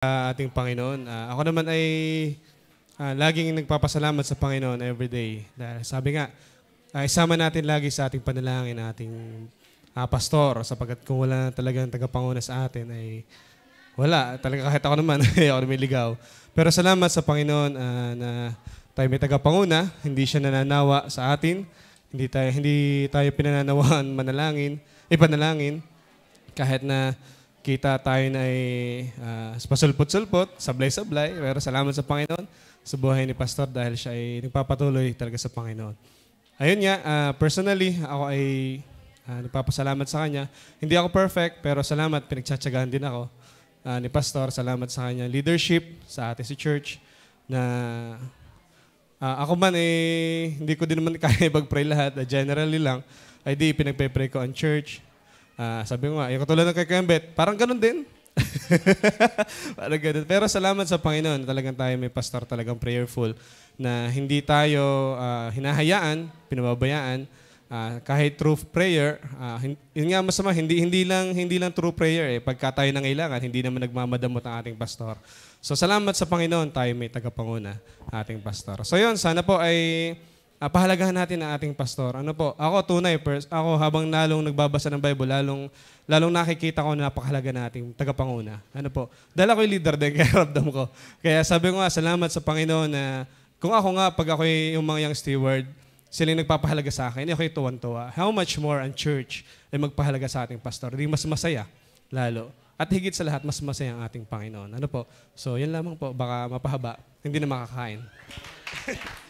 Ating Panginoon. Ako naman ay laging nagpapasalamat sa Panginoon everyday. Dahil sabi nga, isama natin lagi sa ating panalangin ating pastor sapagkat kung wala talagang tagapanguna sa atin ay wala. Talaga kahit ako naman ay ako lumiligaw. Pero salamat sa Panginoon na tayo may tagapanguna, hindi siya nananawa sa atin, hindi tayo pinananawaan panalangin kahit na kita tayo na ay pasulpot-sulpot, sablay-sablay. Pero salamat sa Panginoon sa buhay ni Pastor dahil siya ay nagpapatuloy talaga sa Panginoon. Ayun nga, personally, ako ay nagpapasalamat sa Kanya. Hindi ako perfect, pero salamat, pinagtsatsagaan din ako ni Pastor. Salamat sa Kanya leadership sa ating si church na ako man hindi ko din naman kaya mag-pray lahat. Generally lang, ay di pinagpe-pray ko ang church. Sabi ko nga, yung katulad ng kay Kembet, parang ganun din. Parang ganun. Pero salamat sa Panginoon, talagang tayo may pastor talagang prayerful na hindi tayo hinahayaan, pinababayaan, kahit through prayer. Yun nga masama, hindi lang through prayer. Pagka tayo nangailangan, hindi naman nagmamadamot ang ating pastor. So salamat sa Panginoon, tayo may tagapanguna, ating pastor. So yun, sana po ay pahalagahan natin ang ating pastor. Ano po? Ako tunay, ako habang lalong nagbabasa ng Bible, lalong nakikita ko na napakahalaga nating tagapanguna. Ano po? Dahil ako yung leader din, kaya ramdam ko. Kaya sabi ko nga, salamat sa Panginoon na kung ako nga, pag ako yung mga young steward, sila yung nagpapahalaga sa akin, ako yung tuwan-tuwa. How much more ang church ay magpahalaga sa ating pastor? Hindi mas masaya, lalo. At higit sa lahat, mas masaya ang ating Panginoon. Ano po? So, yan lamang po. Baka mapahaba. Hindi na makakain.